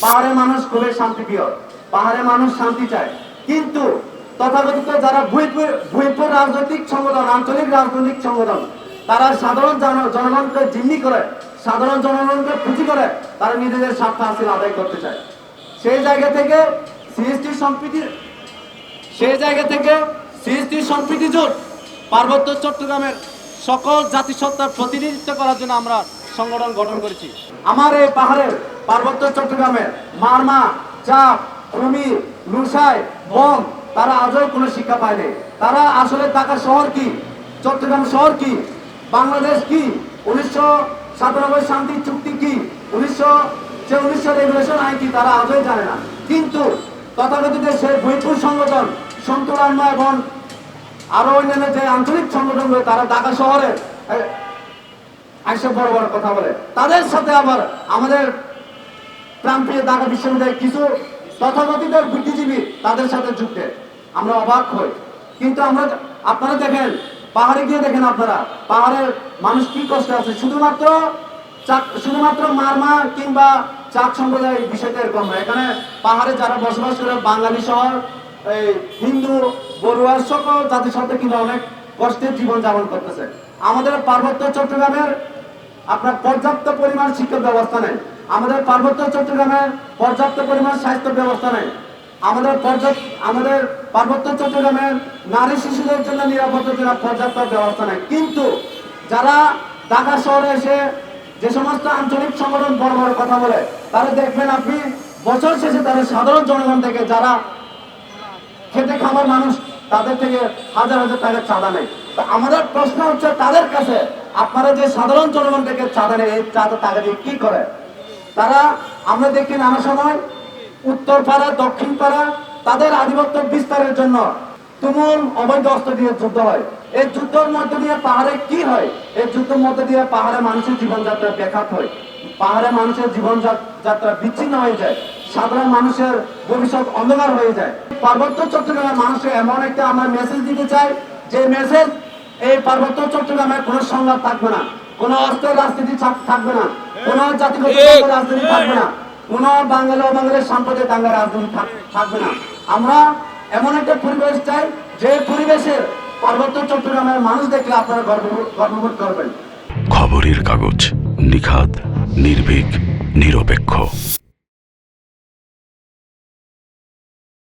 পাহাড়ের মানুষ খুবই শান্তিপ্রিয়, পাহাড়ের মানুষ শান্তি চায়। কিন্তু তথাকথিত যারা ভূইপুর রাজনৈতিক সংগঠন, আঞ্চলিক রাজনৈতিক সংগঠন, তারা সাধারণ জনগণকে জিম্মি করে, সাধারণ জনগণকে পুঁজি করে তারা নিজেদের স্বার্থ হাসিল আদায় করতে চায়। সেই জায়গা থেকে সিএসটি সম্প্রীতি জোট পার্বত্য চট্টগ্রামের সকল জাতিসত্তার প্রতিনিধিত্ব করার জন্য আমরা সংগঠন গঠন করেছি। আমার এই পাহাড়ের পার্বত্য চট্টগ্রামের মারমা, চাপ, কুমির, লুসাই, বম তারা আজও কোনো শিক্ষা পায়নি। তারা আসলে ঢাকা শহর কি, চট্টগ্রাম শহর কি, বাংলাদেশ কি, 1997 শান্তি চুক্তি কি, 1949 রেগুলেশন আইন কি, তারা আজও জানে না। কিন্তু তথাকথিত সেই ভূইপুর সংগঠন, সন্তুলান্ন এবং আরো অন্যান্য যে আঞ্চলিক সংগঠনগুলো, তারা ঢাকা শহরে আইসব বড় বড় কথা বলে। তাদের সাথে আবার আমাদের প্রাণপ্রিয় ঢাকা বিশ্ববিদ্যালয়ের কিছু তথাকথিত বুদ্ধিজীবী তাদের সাথে যুক্ত, আমরা অবাক হই। কিন্তু আপনারা দেখেন, পাহাড়ে গিয়ে দেখেন আপনারা পাহাড়ের মানুষ কি কষ্ট আছে। শুধুমাত্র মারমা কিংবা চাক সম্প্রদায়ের বিষয়টা এরকম নয়। এখানে পাহাড়ে যারা বসবাস করে বাঙালি সহ হিন্দু, বড়ুয়া সকল জাতির সাথে কিন্তু অনেক কষ্টের জীবন যাপন করতেছে। আমাদের পার্বত্য চট্টগ্রামের আপনার পর্যাপ্ত পরিমাণ শিক্ষা ব্যবস্থা নেই, আমাদের পার্বত্য চট্টগ্রামের পর্যাপ্ত পরিমাণ স্বাস্থ্য ব্যবস্থা নেই, আমাদের পার্বত্য চট্টগ্রামের নারী শিশুদের জন্য নিরাপত্তার জন্য পর্যাপ্ত ব্যবস্থা নেই। কিন্তু যারা ঢাকা শহরে এসে যে সমস্ত আঞ্চলিক সংগঠন বড় বড় কথা বলে, তারা দেখবেন আপনি বছর শেষে তারা সাধারণ জনগণ থেকে, যারা খেটে খাবার মানুষ, তাদের থেকে হাজার হাজার টাকা চাঁদা নেই। তো আমাদের প্রশ্ন হচ্ছে তাদের কাছে, আপনারা যে সাধারণ জনগণ থেকে চাঁদা নেই, এই চাঁদা টাকা দিয়ে কি করে তারা? আমরা দেখি নানা সময় উত্তর পাড়া, দক্ষিণ পাড়া তাদের আধিপত্য বিস্তারের জন্য তুমুল অবৈধ অস্ত্র দিয়ে যুদ্ধ হয়। এই যুদ্ধের মধ্য দিয়ে পাহাড়ে কি হয়? এই যুদ্ধের মধ্য দিয়ে পাহাড়ে মানুষের জীবনযাত্রা ব্যাঘাত হয়, পাহাড়ে মানুষের জীবনযাত্রা বিচ্ছিন্ন হয়ে যায়, সাধারণ মানুষের ভবিষ্যৎ অন্ধকার হয়ে যায়। পার্বত্য চট্টগ্রামের মানুষকে এমন একটা আমরা মেসেজ দিতে চাই, যে মেসেজ এই পার্বত্য চট্টগ্রামের কোনো সংঘাত থাকবে না, কোনো অস্ত্রের রাজনীতি থাকবে না, কোনো জাতিগত রাজনীতি থাকবে না, কোনো বাঙালি অবাঙালির সাম্প্রদায়িক দাঙ্গা রাজনীতি থাকবে না। আমরা এমন একটা পরিবেশ চাই, যে পরিবেশের পার্বত্য চট্টগ্রামের মানুষ দেখলে আপনারা গর্ববোধ করবেন। খবরের কাগজ, নিখাদ, নির্ভীক, নিরপেক্ষ।